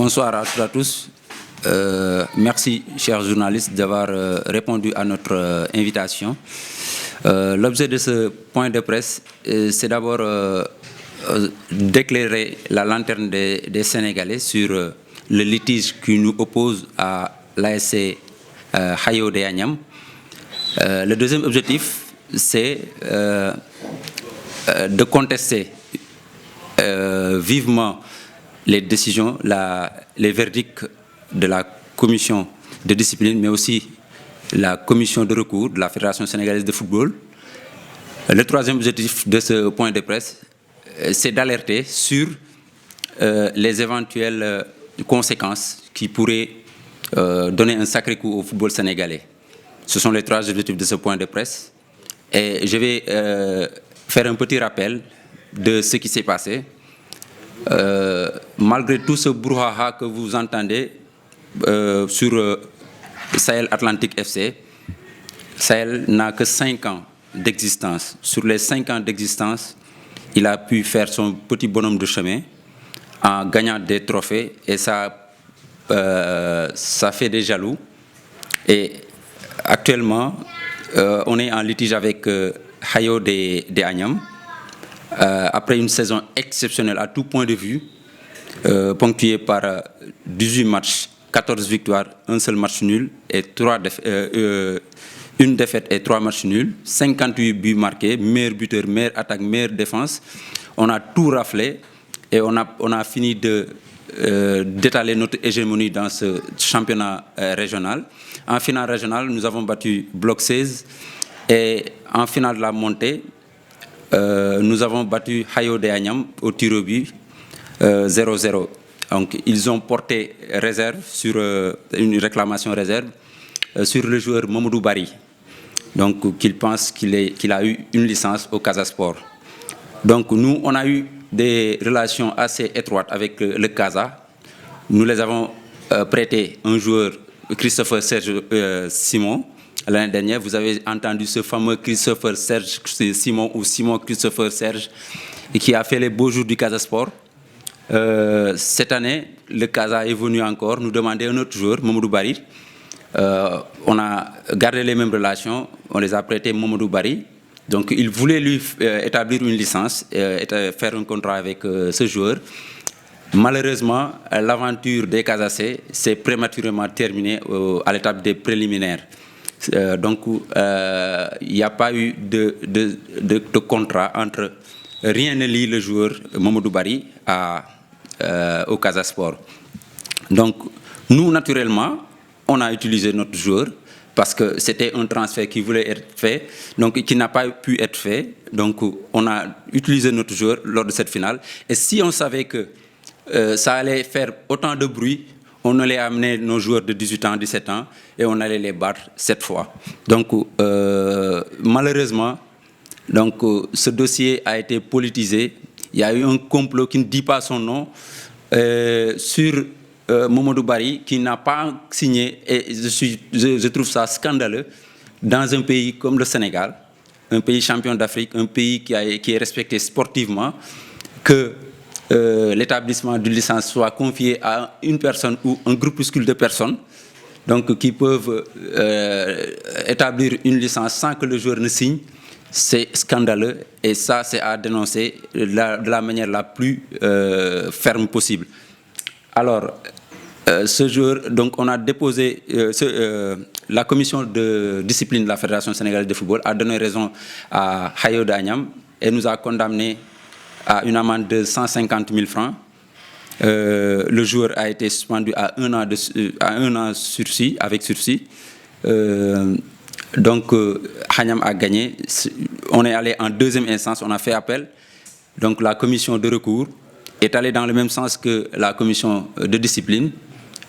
Bonsoir à toutes et à tous. Merci, chers journalistes, d'avoir répondu à notre invitation. L'objet de ce point de presse, c'est d'abord d'éclairer la lanterne des Sénégalais sur le litige qui nous oppose à l'ASC Hayo de Agnam. Le deuxième objectif, c'est de contester vivement les décisions, les verdicts de la commission de discipline, mais aussi la commission de recours de la Fédération sénégalaise de football. Le troisième objectif de ce point de presse, c'est d'alerter sur les éventuelles conséquences qui pourraient donner un sacré coup au football sénégalais. Ce sont les trois objectifs de ce point de presse. Et je vais faire un petit rappel de ce qui s'est passé. Malgré tout ce brouhaha que vous entendez sur Sahel Atlantique FC, Sahel n'a que 5 ans d'existence. Sur les 5 ans d'existence, il a pu faire son petit bonhomme de chemin en gagnant des trophées et ça fait des jaloux. Et actuellement, on est en litige avec Hayo de Agnam. Après une saison exceptionnelle à tout point de vue, ponctuée par 18 matchs, 14 victoires, un seul match nul, et une défaite et 3 matchs nuls, 58 buts marqués, meilleur buteur, meilleure attaque, meilleure défense. On a tout raflé et on a fini d'étaler notre hégémonie dans ce championnat régional. En finale régionale, nous avons battu Bloc 16 et en finale de la montée, nous avons battu Hayo de Agnam au tir au but 0-0. Donc, ils ont porté réserve sur une réclamation réserve sur le joueur Mamadou Bari. Donc, qu'ils pensent qu'il a eu une licence au Casa Sport. Donc, nous, on a eu des relations assez étroites avec le Casa. Nous les avons prêté un joueur, Christopher Serge Simon. L'année dernière, vous avez entendu ce fameux Christopher Serge Simon ou Simon Christopher Serge qui a fait les beaux jours du Casa Sport. Cette année, le Casa est venu encore nous demander un autre joueur, Mamadou Bari. On a gardé les mêmes relations, on les a prêtés Mamadou Bari. Donc, il voulait lui établir une licence et faire un contrat avec ce joueur. Malheureusement, l'aventure des Casacés s'est prématurément terminée à l'étape des préliminaires. Donc, il n'y a pas eu de contrat entre rien ne lie le joueur Mamadou Bari au Casa Sport. Donc, nous, naturellement, on a utilisé notre joueur parce que c'était un transfert qui voulait être fait, donc qui n'a pas pu être fait. Donc, on a utilisé notre joueur lors de cette finale. Et si on savait que ça allait faire autant de bruit, on allait amener nos joueurs de 18 ans, 17 ans, et on allait les battre cette fois. Donc, malheureusement, ce dossier a été politisé. Il y a eu un complot qui ne dit pas son nom sur Mamadou Bari, qui n'a pas signé, et je trouve ça scandaleux, dans un pays comme le Sénégal, un pays champion d'Afrique, un pays qui est respecté sportivement, que l'établissement d'une licence soit confié à une personne ou un groupuscule de personnes, donc qui peuvent établir une licence sans que le joueur ne signe. C'est scandaleux et ça, c'est à dénoncer de la manière la plus ferme possible. Alors, ce joueur, donc on a déposé, la commission de discipline de la Fédération sénégalaise de football a donné raison à Hayo de Agnam et nous a condamné à une amende de 150 000 francs. Le joueur a été suspendu à un an sursis, avec sursis. Donc, Agnam a gagné. On est allé en deuxième instance, on a fait appel. Donc, la commission de recours est allée dans le même sens que la commission de discipline,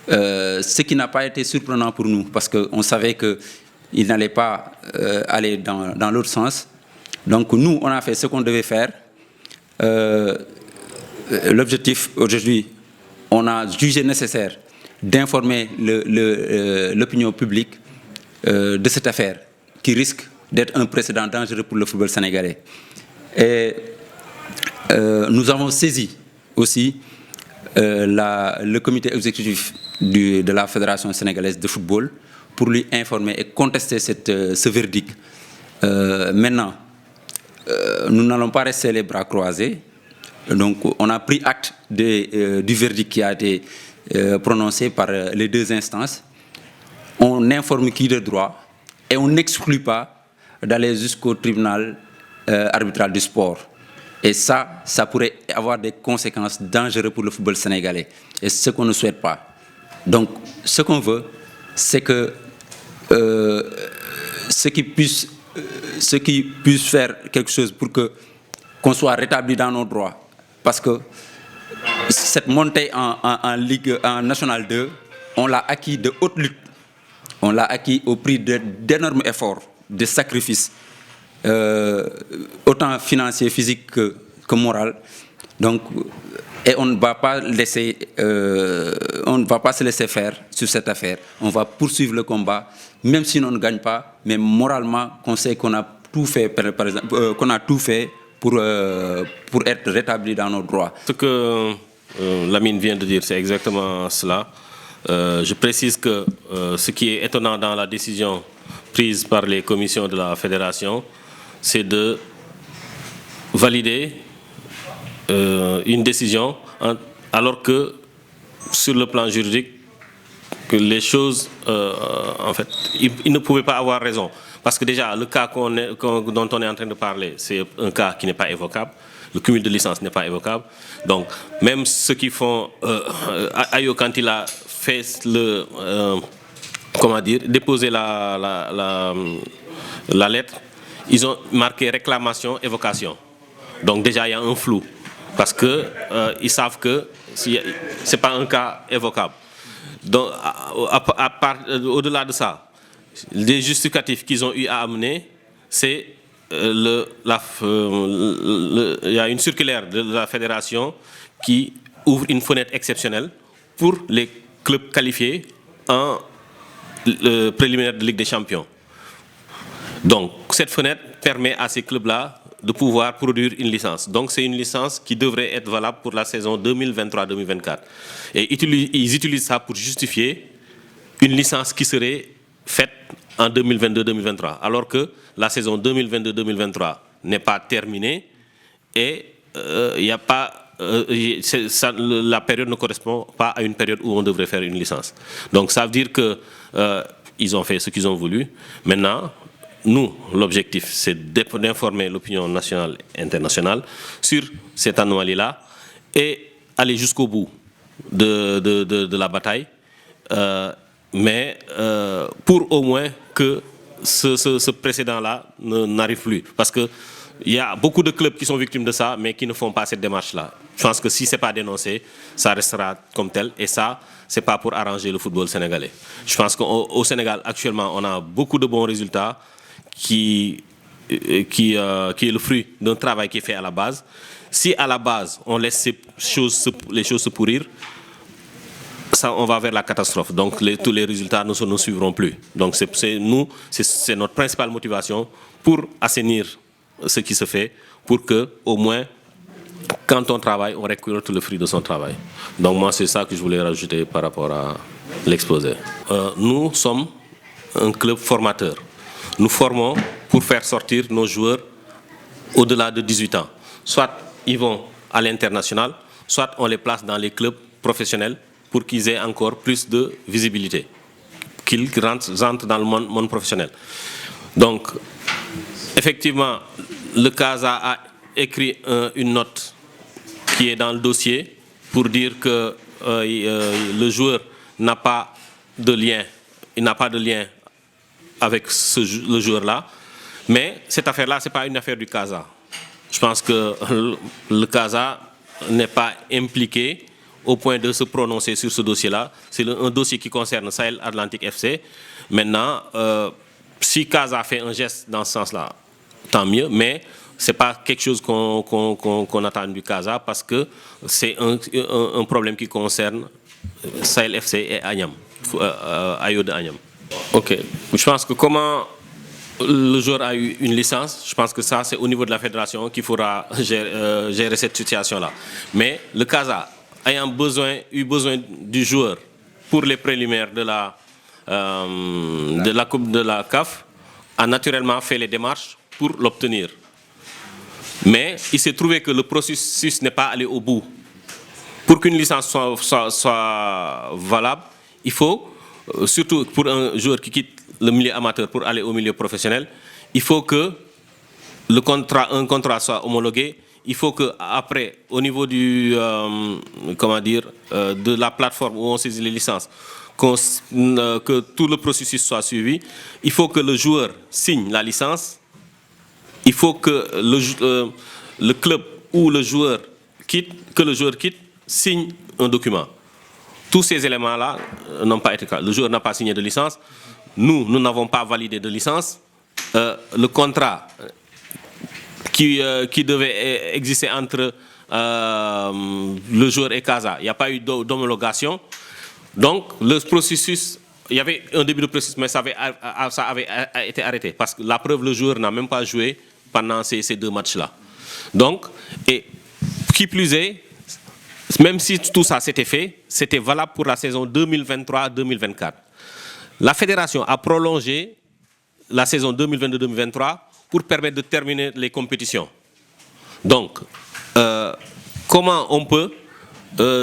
ce qui n'a pas été surprenant pour nous, parce qu'on savait qu'il n'allait pas aller dans l'autre sens. Donc, nous, on a fait ce qu'on devait faire. L'objectif aujourd'hui, on a jugé nécessaire d'informer l'opinion publique de cette affaire qui risque d'être un précédent dangereux pour le football sénégalais. Et nous avons saisi aussi le comité exécutif de la Fédération sénégalaise de football pour lui informer et contester ce verdict. Maintenant, nous n'allons pas rester les bras croisés. Donc, on a pris acte du verdict qui a été prononcé par les deux instances. On informe qui de droit et on n'exclut pas d'aller jusqu'au tribunal arbitral du sport. Et ça pourrait avoir des conséquences dangereuses pour le football sénégalais. Et c'est ce qu'on ne souhaite pas. Donc, ce qu'on veut, c'est que ceux qui puissent faire quelque chose pour qu'on soit rétabli dans nos droits. Parce que cette montée en Ligue, en National 2, on l'a acquis de haute lutte. On l'a acquis au prix d'énormes efforts, de sacrifices, autant financiers, physiques que moraux. Donc, et on ne va pas se laisser faire sur cette affaire. On va poursuivre le combat, même si on ne gagne pas, mais moralement, on sait qu'on a tout fait, par exemple, qu'on a tout fait pour être rétabli dans nos droits. Ce que Lamine vient de dire, c'est exactement cela. Je précise que ce qui est étonnant dans la décision prise par les commissions de la fédération, c'est de valider une décision alors que sur le plan juridique, que les choses, en fait, ils ne pouvaient pas avoir raison. Parce que déjà, le cas dont on est en train de parler, c'est un cas qui n'est pas évocable. Le cumul de licence n'est pas évocable. Donc, même ceux qui font... Ayo, quand il a fait déposer la lettre, ils ont marqué réclamation, évocation. Donc déjà, il y a un flou. Parce qu'ils savent que ce n'est pas un cas évocable. Donc, au-delà de ça, les justificatifs qu'ils ont eu à amener, c'est il y a une circulaire de la fédération qui ouvre une fenêtre exceptionnelle pour les clubs qualifiés en préliminaire de Ligue des Champions. Donc, cette fenêtre permet à ces clubs-là de pouvoir produire une licence. Donc, c'est une licence qui devrait être valable pour la saison 2023-2024. Et ils utilisent ça pour justifier une licence qui serait faite en 2022-2023, alors que la saison 2022-2023 n'est pas terminée et il n'y a pas... la période ne correspond pas à une période où on devrait faire une licence. Donc, ça veut dire qu'ils ont fait ce qu'ils ont voulu. Maintenant, nous, l'objectif, c'est d'informer l'opinion nationale et internationale sur cette anomalie-là et aller jusqu'au bout de la bataille, mais pour au moins que ce précédent-là n'arrive plus. Parce qu'il y a beaucoup de clubs qui sont victimes de ça, mais qui ne font pas cette démarche-là. Je pense que si ce n'est pas dénoncé, ça restera comme tel. Et ça, ce n'est pas pour arranger le football sénégalais. Je pense qu'au Sénégal, actuellement, on a beaucoup de bons résultats qui est le fruit d'un travail qui est fait à la base. Si à la base, on laisse les choses se pourrir, ça, on va vers la catastrophe. Donc, tous les résultats ne suivront plus. Donc, c'est notre principale motivation pour assainir ce qui se fait, pour que, au moins, quand on travaille, on récolte le fruit de son travail. Donc, moi, c'est ça que je voulais rajouter par rapport à l'exposé. Nous sommes un club formateur. Nous formons pour faire sortir nos joueurs au-delà de 18 ans. Soit ils vont à l'international, soit on les place dans les clubs professionnels pour qu'ils aient encore plus de visibilité, qu'ils rentrent dans le monde professionnel. Donc, effectivement, le CASA a écrit une note qui est dans le dossier pour dire que le joueur n'a pas de lien, il n'a pas de lien avec le joueur-là. Mais cette affaire-là, ce n'est pas une affaire du CASA. Je pense que le CASA n'est pas impliqué au point de se prononcer sur ce dossier-là. C'est un dossier qui concerne Sahel Atlantique FC. Maintenant, si CASA fait un geste dans ce sens-là, tant mieux, mais ce n'est pas quelque chose qu'on attend du CASA parce que c'est un problème qui concerne Sahel FC et Agnam, Ayo de Agnam. Ok. Je pense que comment le joueur a eu une licence, je pense que ça, c'est au niveau de la fédération qu'il faudra gérer cette situation-là. Mais le CASA ayant eu besoin du joueur pour les préliminaires de la Coupe de la CAF, a naturellement fait les démarches pour l'obtenir. Mais il s'est trouvé que le processus n'est pas allé au bout. Pour qu'une licence soit valable, il faut, surtout pour un joueur qui quitte le milieu amateur pour aller au milieu professionnel, il faut que un contrat soit homologué. Il faut que après, au niveau de la plateforme où on saisit les licences, que tout le processus soit suivi. Il faut que le joueur signe la licence. Il faut que le club ou le joueur quitte signe un document. Tous ces éléments-là n'ont pas été cas. Le joueur n'a pas signé de licence. Nous n'avons pas validé de licence. Le contrat qui devait exister entre le joueur et Casa, il n'y a pas eu d'homologation. Donc, le processus, il y avait un début de processus, mais ça avait été arrêté. Parce que la preuve, le joueur n'a même pas joué pendant ces 2 matchs-là. Donc, et qui plus est, même si tout ça s'était fait, c'était valable pour la saison 2023-2024. La fédération a prolongé la saison 2022-2023 pour permettre de terminer les compétitions. Donc, comment on peut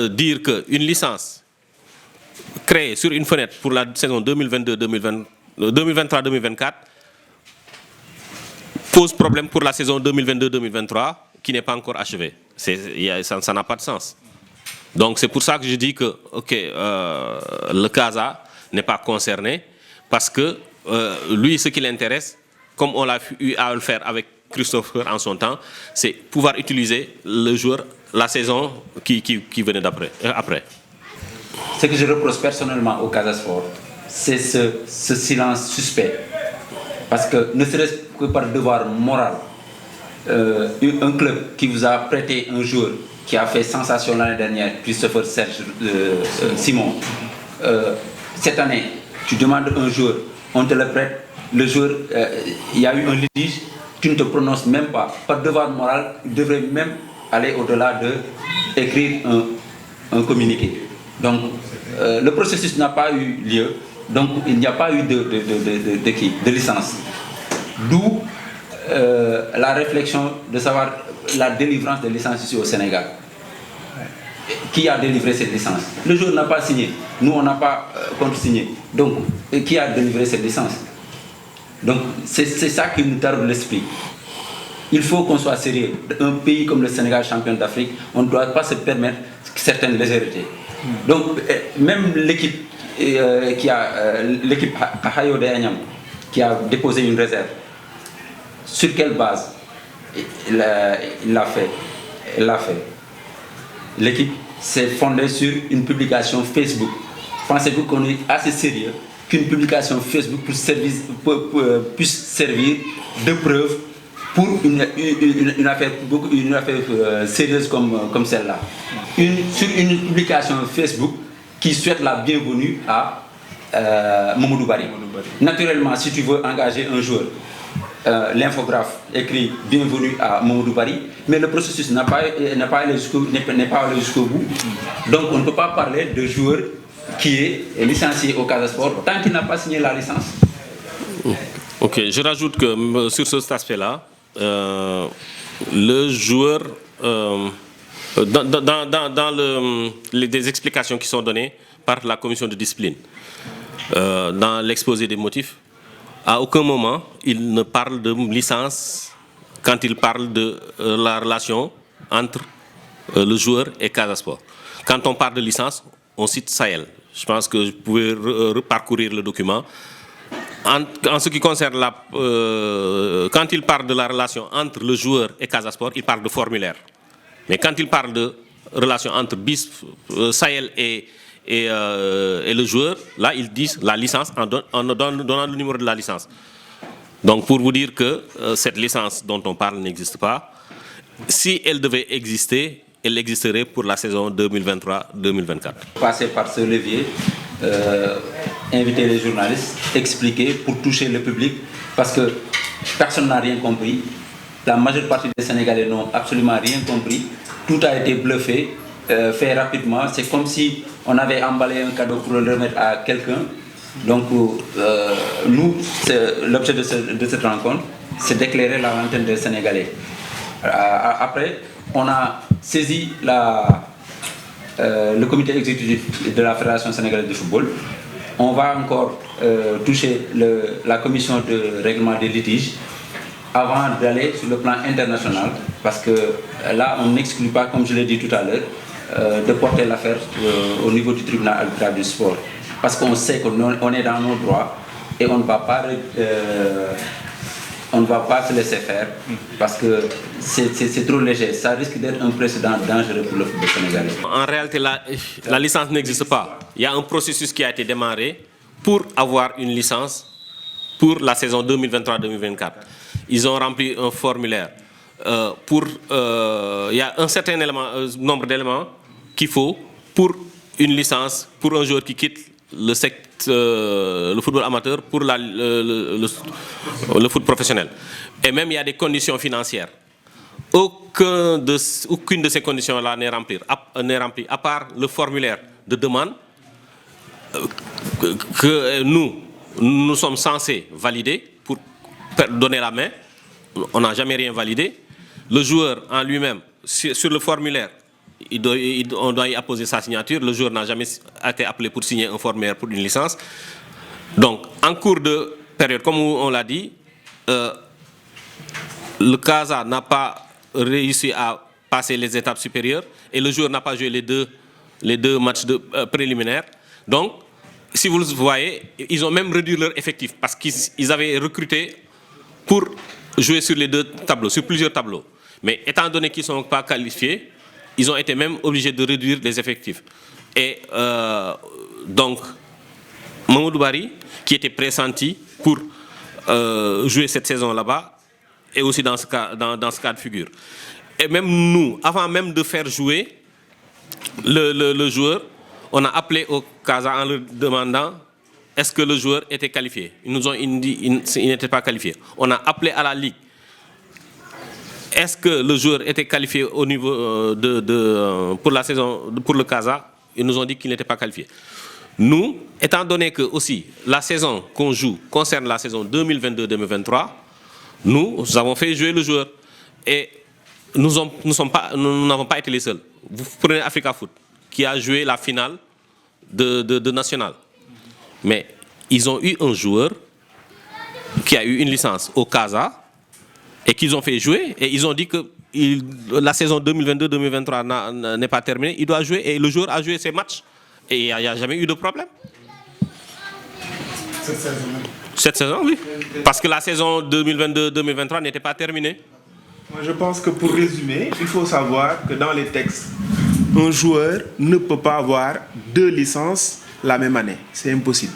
dire qu'une licence créée sur une fenêtre pour la saison 2023-2024 pose problème pour la saison 2022-2023 qui n'est pas encore achevée? Ça n'a pas de sens. Donc c'est pour ça que je dis que le Casa n'est pas concerné, parce que lui, ce qui l'intéresse, comme on l'a eu à le faire avec Christopher en son temps, c'est pouvoir utiliser le joueur la saison qui venait après. Ce que je reproche personnellement au Casa Sport, c'est ce silence suspect. Parce que ne serait-ce que par devoir moral, un club qui vous a prêté un joueur qui a fait sensation l'année dernière, Christopher Simon, cette année, tu demandes un joueur, on te le prête, le joueur, il y a eu un litige, tu ne te prononces même pas. Par devoir moral, il devrait même aller au-delà d'écrire un communiqué. Donc, le processus n'a pas eu lieu, donc il n'y a pas eu de licence. D'où la réflexion de savoir la délivrance des licences ici au Sénégal. Qui a délivré cette licence? Le joueur n'a pas signé. Nous, on n'a pas contre-signé. Donc, qui a délivré cette licence? Donc, c'est ça qui nous tarde l'esprit. Il faut qu'on soit sérieux. Un pays comme le Sénégal, champion d'Afrique, on ne doit pas se permettre certaines légèretés. Donc, même l'équipe l'équipe Hayo de Agnam, qui a déposé une réserve, sur quelle base il l'a fait? L'équipe s'est fondée sur une publication Facebook. Pensez-vous qu'on est assez sérieux qu'une publication Facebook puisse servir de preuve pour une affaire sérieuse comme celle-là? Sur une publication Facebook qui souhaite la bienvenue à Mamadou Barry. Naturellement, si tu veux engager un joueur, l'infographe écrit bienvenue à Mamadou Barry, mais le processus n'est pas allé jusqu'au bout. Donc on ne peut pas parler de joueur qui est licencié au Casa Sport tant qu'il n'a pas signé la licence. Ok, je rajoute que sur cet aspect-là, le joueur, dans les explications qui sont données par la commission de discipline, dans l'exposé des motifs, à aucun moment il ne parle de licence quand il parle de la relation entre le joueur et Casa Sport. Quand on parle de licence, on cite Sahel. Je pense que vous pouvez reparcourir le document. En ce qui concerne quand il parle de la relation entre le joueur et Casa Sport, il parle de formulaire. Mais quand il parle de relation entre Sahel et le joueur, là, ils disent la licence en donnant le numéro de la licence. Donc, pour vous dire que cette licence dont on parle n'existe pas, si elle devait exister, elle existerait pour la saison 2023-2024. Passer par ce levier, inviter les journalistes, expliquer pour toucher le public, parce que personne n'a rien compris. La majeure partie des Sénégalais n'ont absolument rien compris. Tout a été bluffé. fait rapidement. C'est comme si on avait emballé un cadeau pour le remettre à quelqu'un. Donc, nous, l'objet de cette rencontre, c'est d'éclairer la lanterne des Sénégalais. Après, on a saisi le comité exécutif de la Fédération sénégalaise de football. On va encore toucher la commission de règlement des litiges avant d'aller sur le plan international, parce que là, on n'exclut pas, comme je l'ai dit tout à l'heure, de porter l'affaire au niveau du tribunal arbitral du sport. Parce qu'on sait qu'on est dans nos droits et on ne va pas se laisser faire, parce que c'est trop léger. Ça risque d'être un précédent dangereux pour le football sénégalais. En réalité, la licence n'existe pas. Il y a un processus qui a été démarré pour avoir une licence pour la saison 2023-2024. Ils ont rempli un formulaire. Il y a un certain nombre d'éléments qu'il faut pour une licence, pour un joueur qui quitte le football amateur pour le foot professionnel. Et même il y a des conditions financières. Aucune de ces conditions-là n'est remplie, à part le formulaire de demande que nous sommes censés valider pour donner la main. On n'a jamais rien validé. Le joueur en lui-même, sur le formulaire, on doit y apposer sa signature. Le joueur n'a jamais été appelé pour signer un formulaire pour une licence. Donc, en cours de période, comme on l'a dit, le CASA n'a pas réussi à passer les étapes supérieures et le joueur n'a pas joué les deux matchs préliminaires. Donc, si vous le voyez, ils ont même réduit leur effectif parce qu'ils avaient recruté pour jouer sur les deux tableaux, sur plusieurs tableaux. Mais étant donné qu'ils ne sont pas qualifiés, ils ont été même obligés de réduire les effectifs. Et donc, Mamadou Barry, qui était pressenti pour jouer cette saison là-bas, est aussi dans ce cas de figure. Et même nous, avant même de faire jouer le joueur, on a appelé au CASA en leur demandant est-ce que le joueur était qualifié. Ils nous ont dit qu'il n'était pas qualifié. On a appelé à la Ligue. Est-ce que le joueur était qualifié au niveau pour la saison, pour le CASA? Ils nous ont dit qu'il n'était pas qualifié. Nous, étant donné que aussi la saison qu'on joue concerne la saison 2022-2023, nous avons fait jouer le joueur. Et nous n'avons pas été les seuls. Vous prenez Africa Foot, qui a joué la finale de National. Mais ils ont eu un joueur qui a eu une licence au CASA et qu'ils ont fait jouer. Et ils ont dit que la saison 2022-2023 n'est pas terminée. Il doit jouer et le joueur a joué ses matchs. Et il n'y a jamais eu de problème. Cette saison, oui. Parce que la saison 2022-2023 n'était pas terminée. Moi, je pense que pour résumer, il faut savoir que dans les textes, un joueur ne peut pas avoir deux licences la même année. C'est impossible.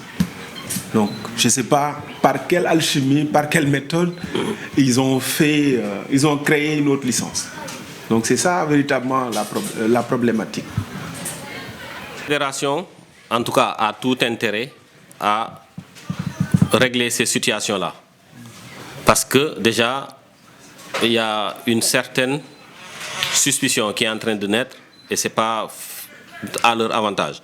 Donc, je ne sais pas par quelle alchimie, par quelle méthode ils ont créé une autre licence. Donc, c'est ça véritablement la problématique. La fédération, en tout cas, a tout intérêt à régler ces situations-là. Parce que déjà, il y a une certaine suspicion qui est en train de naître et ce n'est pas à leur avantage.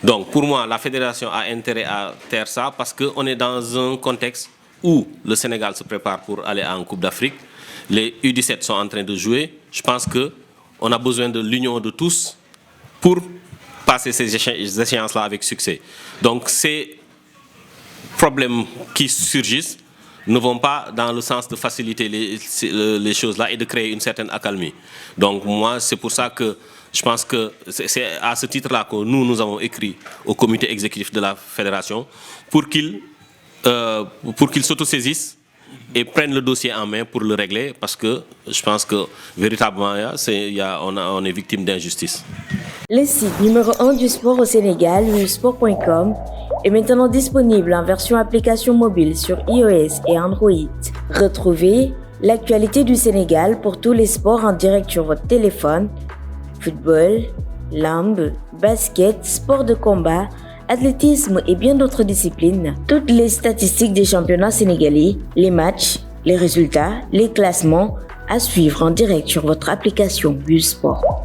Donc pour moi, la fédération a intérêt à taire ça parce qu'on est dans un contexte où le Sénégal se prépare pour aller en Coupe d'Afrique. Les U17 sont en train de jouer. Je pense qu'on a besoin de l'union de tous pour passer ces échéances-là avec succès. Donc ces problèmes qui surgissent ne vont pas dans le sens de faciliter les choses-là et de créer une certaine accalmie. Donc moi, c'est pour ça que je pense que c'est à ce titre-là que nous avons écrit au comité exécutif de la fédération pour qu'ils s'autosaisissent et prennent le dossier en main pour le régler parce que je pense que véritablement on est victime d'injustice. Le site numéro 1 du sport au Sénégal, www.sport.com, est maintenant disponible en version application mobile sur iOS et Android. Retrouvez l'actualité du Sénégal pour tous les sports en direct sur votre téléphone. Football, lambe, basket, sport de combat, athlétisme et bien d'autres disciplines. Toutes les statistiques des championnats sénégalais, les matchs, les résultats, les classements à suivre en direct sur votre application Busport.